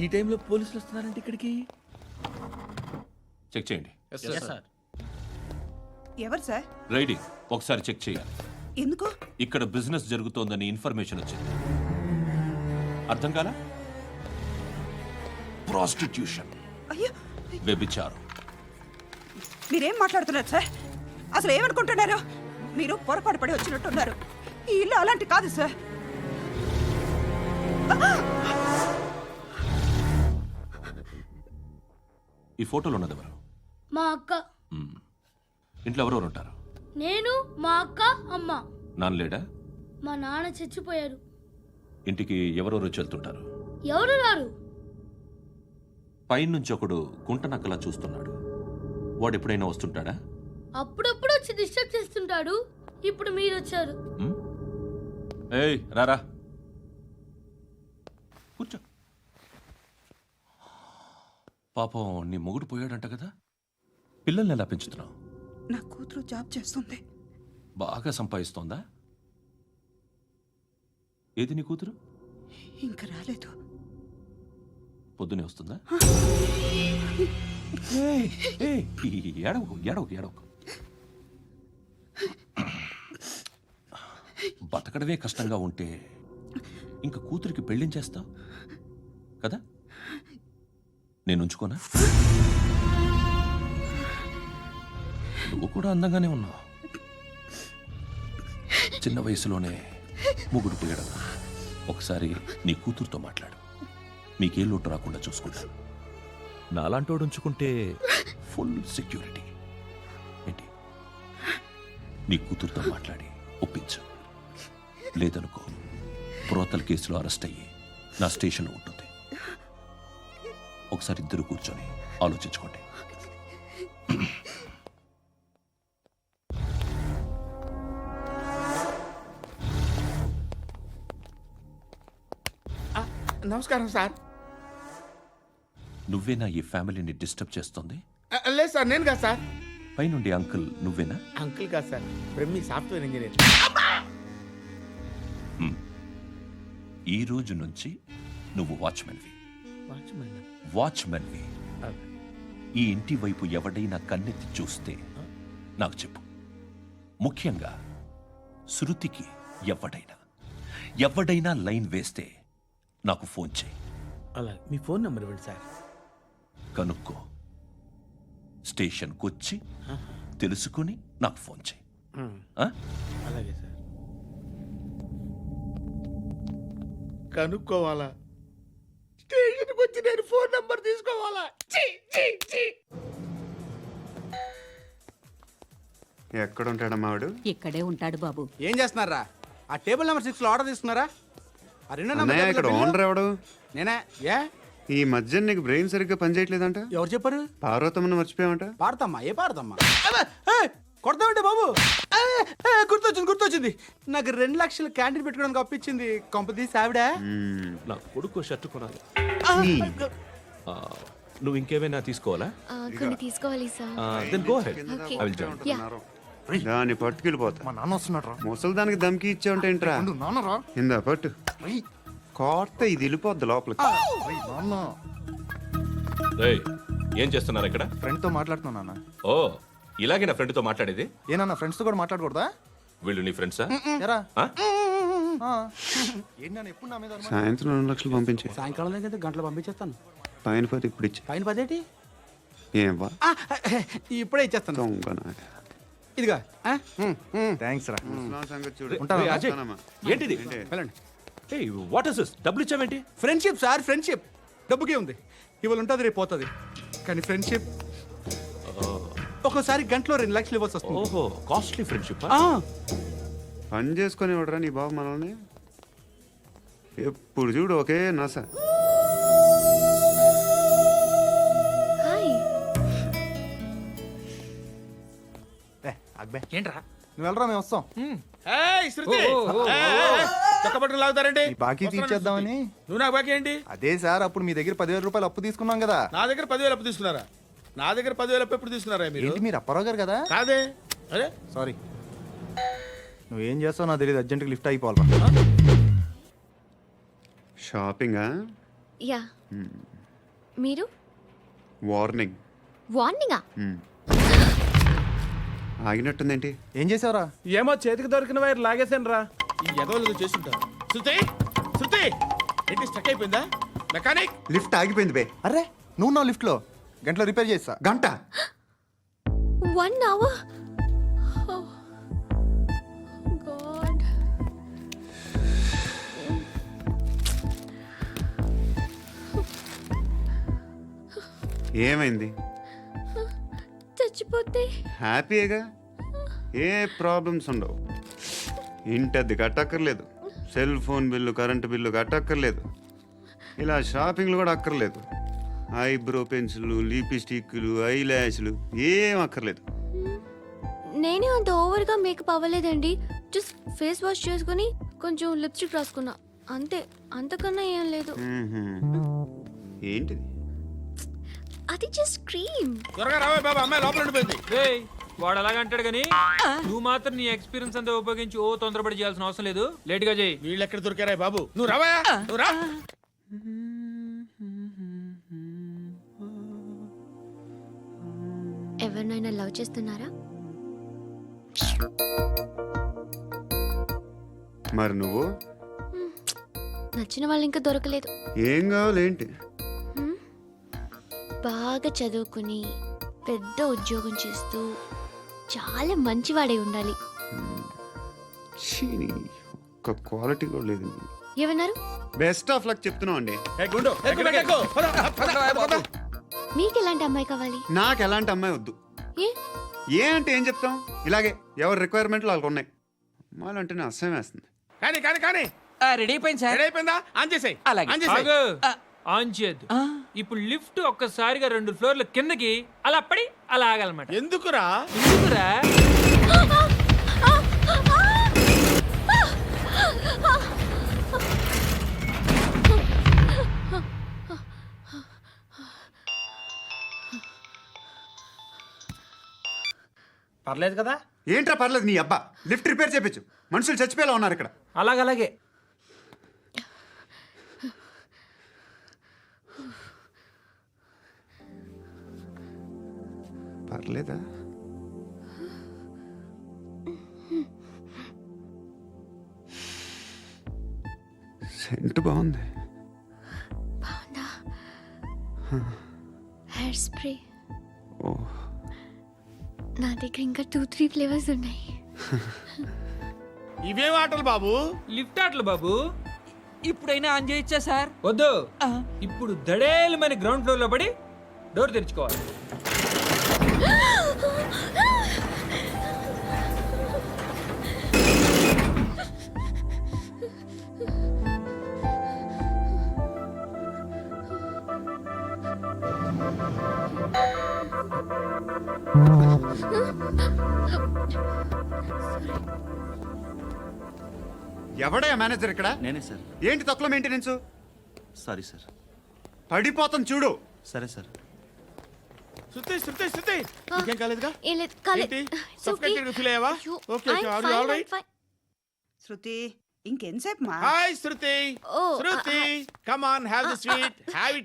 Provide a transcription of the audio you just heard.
ఈ టైంలో పోలీసులు వస్తున్నారంటే ఇక్కడికి. చెక్ చేయండి. ఎవరు సార్? రైడింగ్ ఒకసారి చెక్ చేయాలి. ఎందుకు? ఇక్కడ బిజినెస్ జరుగుతోందని ఇన్ఫర్మేషన్ వచ్చింది. అర్థం కాలా? ప్రాస్టిట్యూషన్, అయ్యో, వ్యభిచారం. మీరేం మాట్లాడుతున్నారు సార్? అసలు ఏమనుకుంటున్నారు? మీరు పొరపాటు పడి వచ్చినట్టున్నారు. ఈ ఇల్లు అలాంటి కాదు సార్. ఈ ఫోటోలో ఉన్నది ఎవరు? మా అక్క. ఇంట్లో ఎవరెవరు ఉంటారు? నేను, మా అక్క, అమ్మ. నాన్న లేడా? మా నాన్న చచ్చిపోయారు. ఇంటికి ఎవరెవరు వచ్చి వెళ్తుంటారు? ఎవరు రారు. పైనుంచి ఒకడు గుంట నక్కలా చూస్తున్నాడు. వాడు ఎప్పుడైనా వస్తుంటాడా? అప్పుడప్పుడు వచ్చి డిస్టర్బ్ చేస్తుంటాడు. ఇప్పుడు మీరు వచ్చారు. ఏయ్ రారా, కూర్చో. పాపం నీ మొగుడు పోయాడంట కదా, పిల్లల్ని ఎలా పెంచుతున్నావు? నా కూతురు జాబ్ చేస్తుంది. బాగా సంపాదిస్తోందా? ఏది నీ కూతురు? ఇంకా రాలేదు. పొద్దునే వస్తుందా? ఏడవకు ఏడవకు ఏడవకు. బతకడమే కష్టంగా ఉంటే ఇంకా కూతురికి పెళ్ళించేస్తావు కదా? నేను ఉంచుకోనా? నువ్వు కూడా అందంగానే ఉన్నావు. చిన్న వయసులోనే ముగ్గురు పోయడం. ఒకసారి నీ కూతురుతో మాట్లాడు. మీకే లోటు రాకుండా చూసుకుంటాను. నాలాంటోడు ఉంచుకుంటే ఫుల్ సెక్యూరిటీ. ఏంటి? నీ కూతురుతో మాట్లాడి ఒప్పించు. లేదనుకో, ప్రోతల కేసులో అరెస్ట్ అయ్యి నా స్టేషన్లో ఉంటుంది. ఒకసారి ఇద్దరు కూర్చొని ఆలోచించుకోండి. నమస్కారం సార్. నువ్వేనా ఈ ఫ్యామిలీని డిస్టర్బ్ చేస్తుంది? లేదు సార్, నేను కాదు సార్. పైనుండి అంకుల్ నువ్వేనా? అంకుల్ కాదు సార్, బ్రహ్మి సాఫ్ట్వేర్ ఇంజనీర్. ఈ రోజు నుంచి నువ్వు వాచ్మెన్వి. వాచ్మెన్వి. ఈ ఇంటి వైపు ఎవడైనా కన్నెత్తి చూస్తే నాకు చెప్పు. ముఖ్యంగా శృతికి ఎవడైనా లైన్ వేస్తే నాకు ఫోన్ చేయి. అలా మీ ఫోన్ నెంబర్ ఇవ్వండి సార్. కనుక్కో, స్టేషన్కి వచ్చి తెలుసుకుని నాకు ఫోన్ చేయి. అలాగే సార్. కనుక్కోవాలా? స్టేషన్కి వచ్చి నేను ఫోన్ నెంబర్ తీసుకోవాలా? ఎక్కడ ఉంటాడమ్మా వాడు? ఇక్కడే ఉంటాడు బాబు. ఏం చేస్తున్నారా? ఆ టేబుల్ నెంబర్ 6 లో ఆర్డర్ తీసుకున్నారా? ఆ రెండో అన్నయ్య, ఇక్కడ ఓనర్ ఎవడు? నేనే. ఏ ఈ మధ్య నీకు బ్రెయిన్ సరిగ్గా పనిచేయట్లేదంట. ఎవరు చెప్పారు? పార్వతమ్మను మర్చిపోయామంట. పాడతామ్మా? ఏ పాడతామ్మా? కొడతామంటే బాబు. గుర్తొచ్చింది. నాకు 2 లక్షలు క్యాంటీన్ పెట్టుకోవడానికి అప్పించింది కొంపదీసి ఆవిడ. నా కొడుకు షర్ట్ కొనాలి. నువ్వు ఇంకేమైనా తీసుకోవాలా? కొన్ని తీసుకోవాలి sir. Then go ahead. I will join. దాన్ని పట్టుకెళ్ళిపోతా. మా నాన్న వస్తున్నాడు. ముసలి దానికి దమ్కి ఇచ్చావంటే ఏంట్రా? నాన్నరా ఇందా పట్టు. కోర్త ఇది వెళ్ళిపోద్ది లోపలికి. ఏయ్, ఏం చేస్తున్నారు ఇక్కడ? ఫ్రెండ్ తో మాట్లాడుతున్నా నాన్న. ఓ, ఇలాగే నా ఫ్రెండ్తో మాట్లాడేది? ఏనా ఫ్రెండ్స్ తో కూడా మాట్లాడకూడదా? వీళ్ళు నీ ఫ్రెండ్సా? ఎరా ఆ? ఏంటి ఎప్పుడు నా మీద అనుమానం? సాయంత్రం 2 లక్షలు పంపించే. సాయంకాలం దగ్గర గంటలు పంపించేస్తాను. పైన 10 ఇప్పుడు ఇచ్చే. పైన 10 ఏంటి? ఏం వా ఇప్పుడే ఇచ్చేస్తాను. దొంగనా. ఇదిగా థ్యాంక్స్ రా. ముసలాం సంగతి చూడు. ఉంటావా? ఏయ్, అజయ్, ఉంటానమ్మా. ఏంటిది? వెళ్ళండి. ఏయ్, వాట్ ఇస్ దిస్? డబ్బులు ఇచ్చావేంటి? Friendship sir, friendship. డబ్బుకే ఉంది. ఇవాళ ఉంటుంది, రేపు పోతుంది. కానీ ఫ్రెండ్షిప్ ఒక్కోసారి గంటలో 2 లక్షలు ఇవ్వాల్సి వస్తుంది. ఓహో, కాస్ట్లీ ఫ్రెండ్షిప్. పని చేసుకొని ఇవ్వడరా నీ బాబు మనల్ని? ఎప్పుడు చూడు ఒకే నస. హాయ్. అక్బే ఏంట్రా? నువ్వు వెళ్ళరా, మేము వస్తాం. శృతి, చక్కబట్టలు లాగుతారండి. బాకీ తీర్చేద్దామని. నువ్వు నాకు బాకీ ఏంటి? అదే సార్, అప్పుడు మీ దగ్గర 10,000 రూపాయలు అప్పు తీసుకున్నాం కదా. నా దగ్గర 10,000 అప్పు తీసుకున్నారా? నా దగ్గర 10,000 అప్పు ఎప్పుడు తీసుకున్నారా మీరు? ఏంటి మీరు అప్పారావు గారు కదా? కాదే. అరే సారీ. నువ్వేం చేస్తావు నాకు తెలియదు, అర్జెంట్గా లిఫ్ట్ అయిపోవాలి. షాపింగా? యా మీరు వార్నింగ్. వార్నింగా? ఆగినట్టుందేంటి? ఏం చేసావురా? ఏమో చేతికి దొరికిన వైర్ లాగేసాను రా. ఈ ఎదవలు చేస్తుంటారు. శృతి శృతి ఏంటి స్టక్ అయిపోయిందా? మెకానిక్ లిఫ్ట్ ఆగిపోయింది బే. అరే నువ్వు నా లిఫ్ట్లో గంటలో రిపేర్ చేస్తా. గంట 1 hour? Oh, God. ఏమైంది? చచ్చిపోతే హ్యాపీగా, ఏ ప్రాబ్లమ్స్ ఉండవు. ఇంటద్ది కట్టక్కర్లేదు, cell phone bill, current bill కట్టక్కర్లేదు, ఇలా షాపింగ్లు కూడా అక్కర్లేదు. ఐబ్రో పెన్సిల్, లిప్స్టిక్లు, ఐ ల్యాష్లు ఏం అక్కర్లేదు. నేనే అంత ఓవర్గా మేకప్ అవ్వలేదండి. జస్ట్ ఫేస్ వాష్ చేసుకుని కొంచెం లిప్స్టిక్ రాసుకున్నా అంతే. అంతకన్నా ఏం లేదు. ఏంటిది? అది జస్ట్ క్రీమ్. త్వరగా రావే బాబా, అమ్మాయి లోపల ఉండిపోయింది. రేయ్, వాడు అలాగ అంటాడు కానీ నువ్వు మాత్రం నీ ఎక్స్పీరియన్స్ అంతా ఉపయోగించి ఓ తొందరపడి చేయాల్సిన అవసరం లేదు. లేట్ గా చేయి. వీళ్ళు ఎక్కడ దొరికారా బాబు? నువ్వు రావా, నువ్వు రా. ఎవరినైనా లవ్ చేస్తున్నారా? మరి నువ్వు? నచ్చిన వాళ్ళు ఇంకా దొరకలేదు. ఏం కావాలి ఏంటి? బాగా చదువుకుని పెద్ద ఉద్యోగం చేస్తూ చాలా మంచివాడే ఉండాలి. ఛీ, ఒక్క క్వాలిటీ కూడా లేదు. ఏమన్నారు? బెస్ట్ ఆఫ్ లక్ చెప్తున్నావు అండి. ఏ గుండు, ఎక్కు, ఎక్కు. పద, పద, పద. మీకు ఎలాంటి అమ్మాయి కావాలి? నాకు ఎలాంటి అమ్మాయి వద్దు. ఏ? ఏ అంటే ఏం చెప్తాం, ఇలాగే ఎవరి రిక్వైర్మెంట్లు వాళ్ళకు ఉన్నాయి. అమ్మాయిలు అంటేనే అసహ్యం వేస్తుంది. కానీ కానీ కానీ రెడీ అయిపోయింది సార్. రెడీ అయిపోయిందా? ఆన్ చేసేయ్. అలాగే. ఆన్ చేసేయ్. ఆగు. ఆన్ చేయద్దు. ఇప్పుడు లిఫ్ట్ ఒక్కసారిగా 2 ఫ్లోర్ల కిందకి అలా పడి అలా ఆగాలన్నమాట. ఎందుకురా? ఎందుకురా? పర్లేదు కదా? ఏంట్రా పర్లేదు నీ అబ్బా. లిఫ్ట్ రిపేర్ చేయించు, మనుషులు చచ్చిపోయేలా ఉన్నారు ఇక్కడ. అలాగే. పర్లేదా? సెంట్ బాగుంది. బాగుందా? హెయిర్ స్ప్రే ఓ, నా దగ్గర ఇంకా 2-3 ఫ్లేవర్స్ ఉన్నాయి. ఇవేం ఆటలు బాబు? లిఫ్ట్ ఆటలు బాబు. ఇప్పుడైనా ఆన్ చేయొచ్చా సార్? వద్దు. ఇప్పుడు దడేలమైన గ్రౌండ్ ఫ్లోర్ లో పడి డోర్ తెరుచుకోవాలి. ఎవడయ్యా మేనేజర్ ఇక్కడ? నేనే సార్. ఏంటి తక్కువ మెయింటెనెన్స్? Sorry sir. పడిపోతాం చూడు. సరే సార్. శృతి శృతి శృతి ఇంకేం కాలేదుగా? ఏం లేదు, కాలేదు. ఏంటి? It's okay. Suffocated feel అయ్యావా? అయ్యో, Okay, okay. I'm Are you fine, all right? I'm fine. శృతి ఇంకెంతసేపు మా? Hi Shruti. Oh, Shruti, come on, have the sweet. Have it.